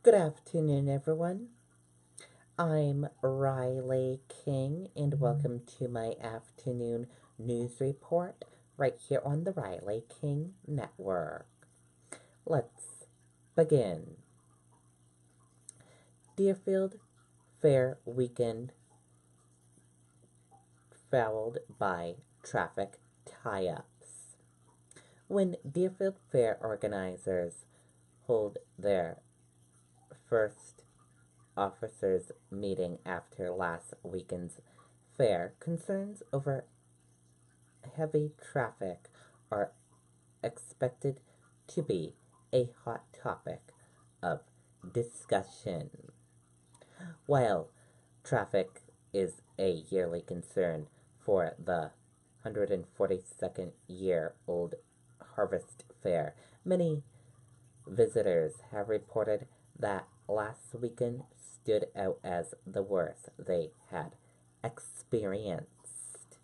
Good afternoon, everyone. I'm Riley King, and welcome to my afternoon news report right here on the Riley King Network. Let's begin. Deerfield Fair weekend followed by traffic tie-ups. When Deerfield Fair organizers hold their first officers' meeting after last weekend's fair, concerns over heavy traffic are expected to be a hot topic of discussion. While traffic is a yearly concern for the 142nd year old Harvest Fair, many visitors have reported that last weekend stood out as the worst they had experienced.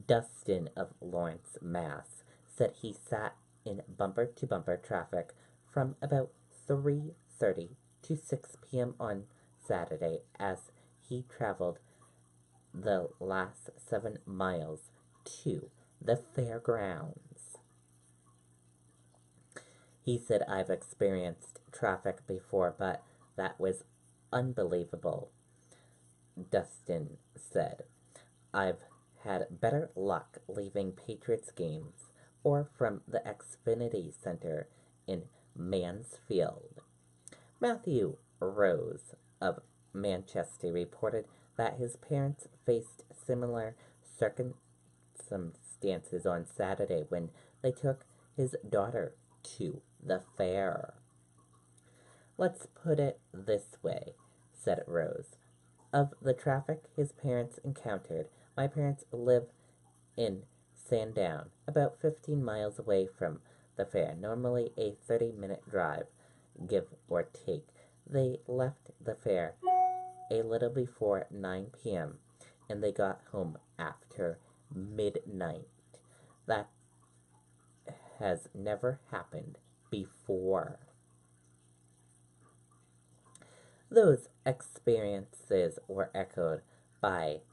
Dustin of Lawrence, Mass. said he sat in bumper-to-bumper traffic from about 3:30 to 6 p.m. on Saturday as he traveled the last 7 miles to the fairgrounds. He said, "I've experienced traffic before, but that was unbelievable," Dustin said. "I've had better luck leaving Patriots games or from the Xfinity Center in Mansfield." Matthew Rose of Manchester reported that his parents faced similar circumstances on Saturday when they took his daughter to the fair. "Let's put it this way," said Rose. "Of the traffic his parents encountered, my parents live in Sandown, about 15 miles away from the fair, normally a 30-minute drive, give or take. They left the fair a little before 9 p.m. and they got home after midnight. That has never happened before." Those experiences were echoed by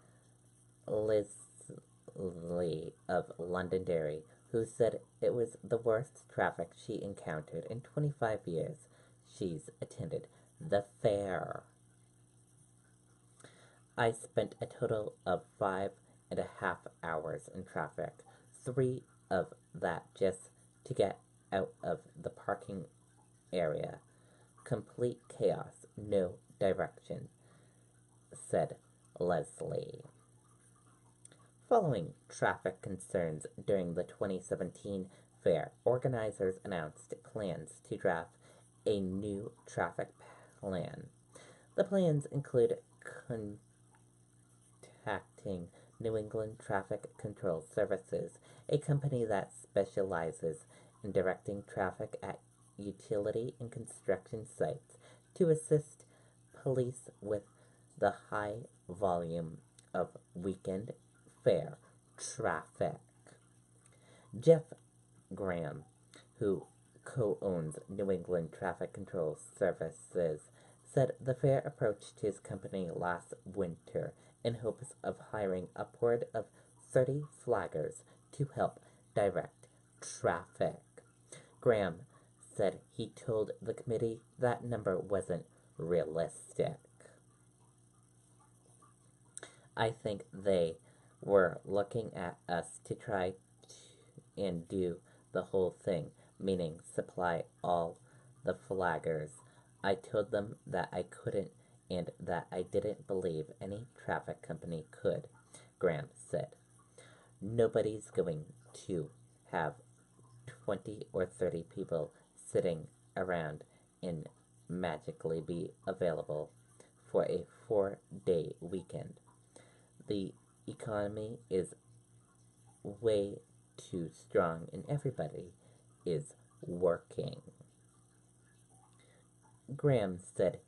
Leslie of Londonderry, who said it was the worst traffic she encountered in 25 years she's attended the fair. "I spent a total of 5.5 hours in traffic, 3 of that just to get out of the parking area. Complete chaos, no direction," said Leslie. Following traffic concerns during the 2017 fair, organizers announced plans to draft a new traffic plan. The plans include contacting New England Traffic Control Services, a company that specializes in directing traffic at utility and construction sites, to assist police with the high volume of weekend fair traffic. Jeff Graham, who co-owns New England Traffic Control Services, said the fair approached his company last winter in hopes of hiring upward of 30 flaggers to help direct traffic. Graham said he told the committee that number wasn't realistic. "I think they were looking at us to try and do the whole thing, meaning supply all the flaggers. I told them that I couldn't and that I didn't believe any traffic company could," Graham said. "Nobody's going to have 20 or 30 people sitting around and magically be available for a 4-day weekend. The economy is way too strong and everybody is working." Graham said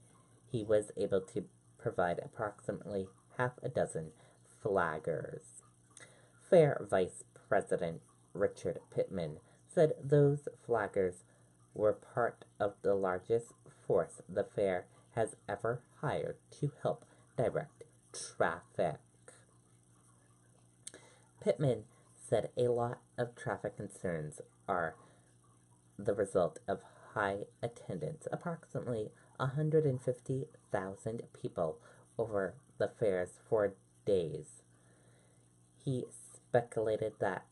he was able to provide approximately half a dozen flaggers. Fair Vice President Richard Pittman said those flaggers were part of the largest force the fair has ever hired to help direct traffic. Pittman said a lot of traffic concerns are the result of high attendance. Approximately 150,000 people over the fair's 4 days. He speculated that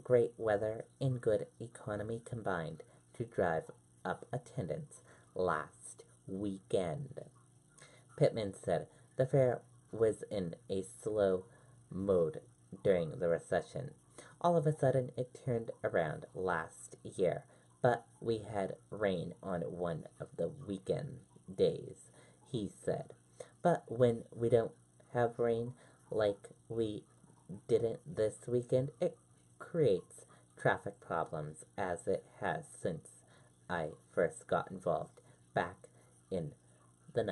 great weather and good economy combined to drive up attendance last weekend. Pittman said the fair was in a slow mode during the recession. All of a sudden, it turned around last year, but we had rain on one of the weekend days, he said. But when we don't have rain like we didn't this weekend, it creates traffic problems as it has since I first got involved back in the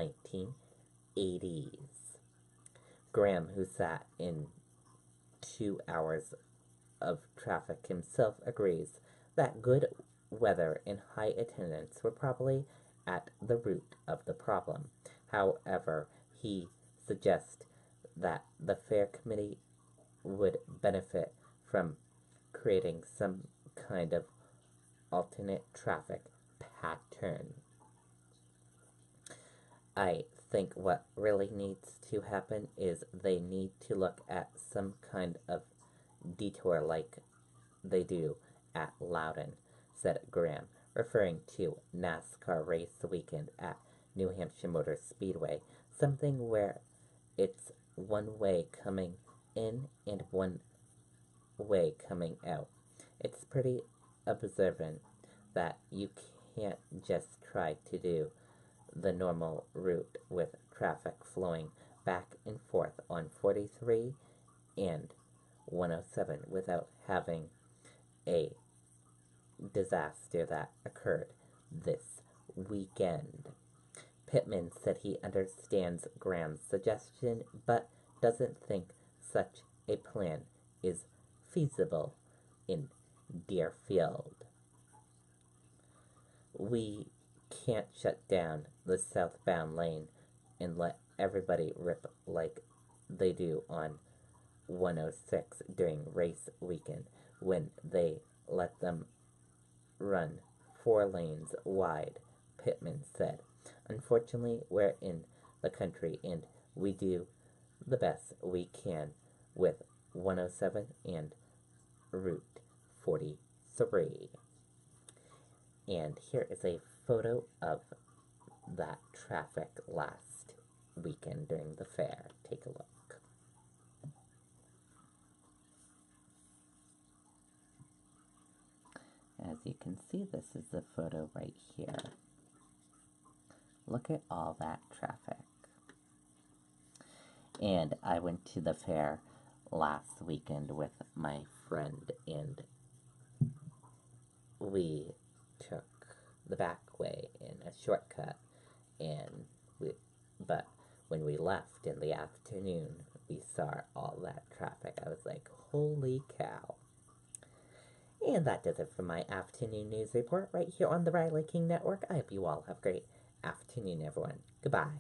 1980s. Graham, who sat in 2 hours of traffic himself, agrees that good weather and high attendance were probably at the root of the problem. However, he suggests that the fair committee would benefit from creating some kind of alternate traffic pattern. I think what really needs to happen is they need to look at some kind of detour like they do at Loudon, said Graham, referring to NASCAR race weekend at New Hampshire Motor Speedway, something where it's one way coming in and one way coming out. It's pretty observant that you can't just try to do the normal route with traffic flowing back and forth on 43 and 107 without having a disaster that occurred this weekend. Pittman said he understands Graham's suggestion but doesn't think such a plan is feasible in Deerfield. We can't shut down the southbound lane and let everybody rip like they do on 106 during race weekend when they let them run 4 lanes wide, Pittman said. Unfortunately, we're in the country and we do the best we can with 107 and Route 43. And here is a photo of that traffic last weekend during the fair. Take a look. As you can see, this is the photo right here. Look at all that traffic. And I went to the fair last weekend with my friend, and we took the back way in a shortcut, but when we left in the afternoon, we saw all that traffic. I was like, holy cow. And that does it for my afternoon news report right here on the Riley King Network. I hope you all have a great afternoon, everyone. Goodbye.